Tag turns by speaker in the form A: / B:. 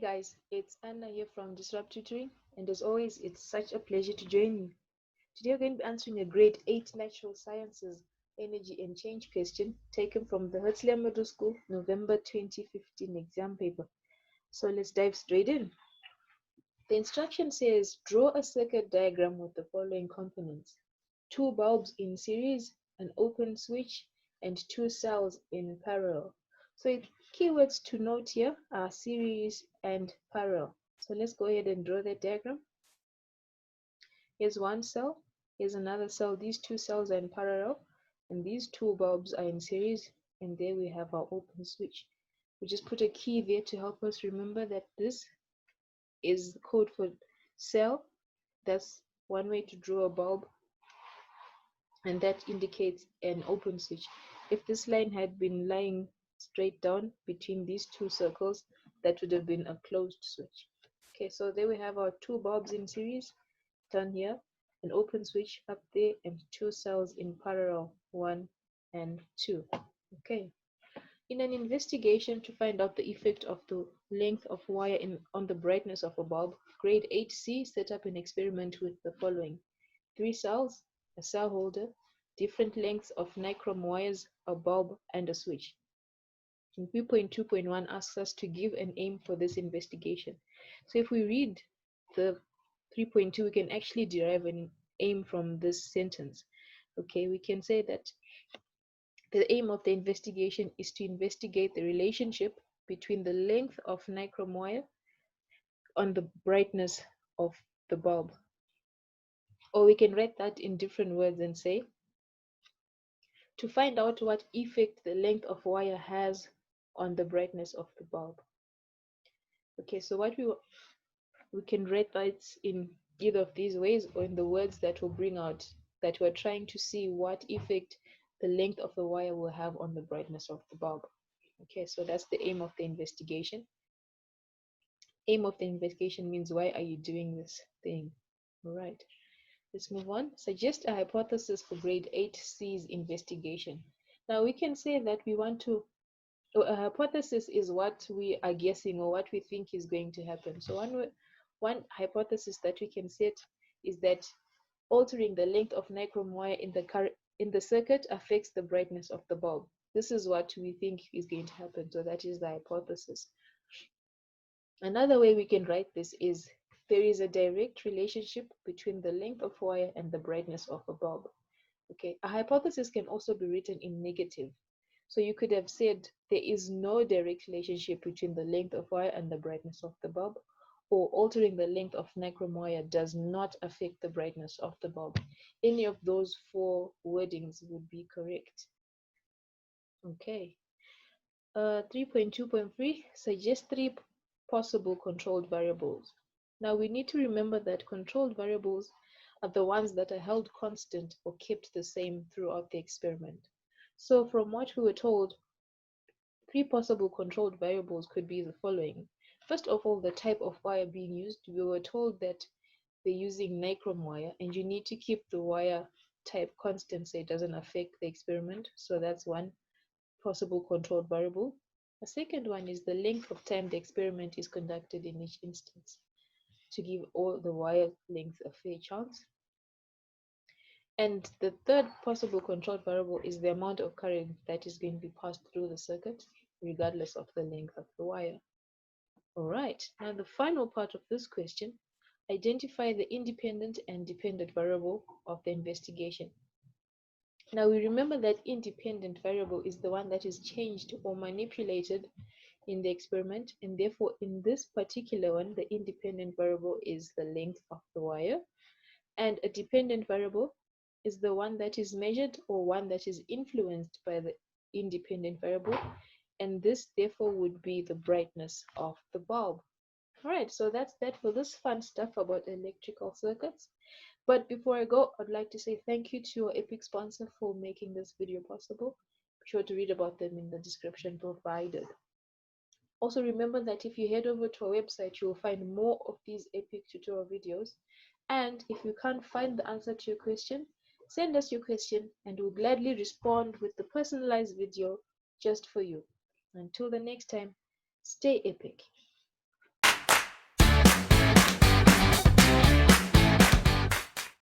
A: guys, it's Anna here from Disrupt Tutoring, and as always, it's such a pleasure to join you. Today, we're going to be answering a grade 8 Natural Sciences Energy and Change question taken from the Herzia Middle School November 2015 exam paper. So let's dive straight in. The instruction says draw a circuit diagram with the following components: 2 bulbs in series, an open switch, and 2 cells in parallel. So keywords to note here are series and parallel. So let's go ahead and draw that diagram. Here's one cell, here's another cell. These 2 cells are in parallel, and these 2 bulbs are in series, and there we have our open switch. We just put a key there to help us remember that this is the code for cell. That's one way to draw a bulb, and that indicates an open switch. If this line had been lying straight down between these 2 circles, that would have been a closed switch. Okay, so there we have our 2 bulbs in series down here, an open switch up there, and 2 cells in parallel, 1 and 2. Okay. In an investigation to find out the effect of the length of wire on the brightness of a bulb, grade 8C set up an experiment with the following: 3 cells, a cell holder, different lengths of nichrome wires, a bulb, and a switch. And 3.2.1 asks us to give an aim for this investigation. So if we read the 3.2, we can actually derive an aim from this sentence. Okay, we can say that the aim of the investigation is to investigate the relationship between the length of nichrome wire on the brightness of the bulb. Or we can write that in different words and say, to find out what effect the length of wire has on the brightness of the bulb. Okay, so what we can write that in either of these ways, or in the words that will bring out that we're trying to see what effect the length of the wire will have on the brightness of the bulb. Okay, so that's the aim of the investigation. Aim of the investigation means why are you doing this thing? All right, let's move on. Suggest a hypothesis for grade 8C's investigation. Now we can say that we want to, a hypothesis is what we are guessing or what we think is going to happen. So one hypothesis that we can set is that altering the length of nichrome wire in the circuit affects the brightness of the bulb. This is what we think is going to happen. So that is the hypothesis. Another way we can write this is there is a direct relationship between the length of wire and the brightness of a bulb. Okay, a hypothesis can also be written in negative. So you could have said there is no direct relationship between the length of wire and the brightness of the bulb, or altering the length of nichrome wire does not affect the brightness of the bulb. Any of those 4 wordings would be correct. Okay. 3.2.3 suggest 3 possible controlled variables. Now we need to remember that controlled variables are the ones that are held constant or kept the same throughout the experiment. So from what we were told, 3 possible controlled variables could be the following. First of all, the type of wire being used. We were told that they're using nichrome wire, and you need to keep the wire type constant so it doesn't affect the experiment. So that's one possible controlled variable. A second one is the length of time the experiment is conducted in each instance, to give all the wire length a fair chance. And the third possible controlled variable is the amount of current that is going to be passed through the circuit, regardless of the length of the wire. All right, now the final part of this question, identify the independent and dependent variable of the investigation. Now we remember that independent variable is the one that is changed or manipulated in the experiment, and therefore in this particular one, the independent variable is the length of the wire, and a dependent variable is the one that is measured or one that is influenced by the independent variable, and this therefore would be the brightness of the bulb. All right, so that's that for this fun stuff about electrical circuits. But before I go, I'd like to say thank you to our epic sponsor for making this video possible. Be sure to read about them in the description provided. Also remember that if you head over to our website, you will find more of these epic tutorial videos. And if you can't find the answer to your question, send us your question and we'll gladly respond with the personalized video just for you. Until the next time, stay epic.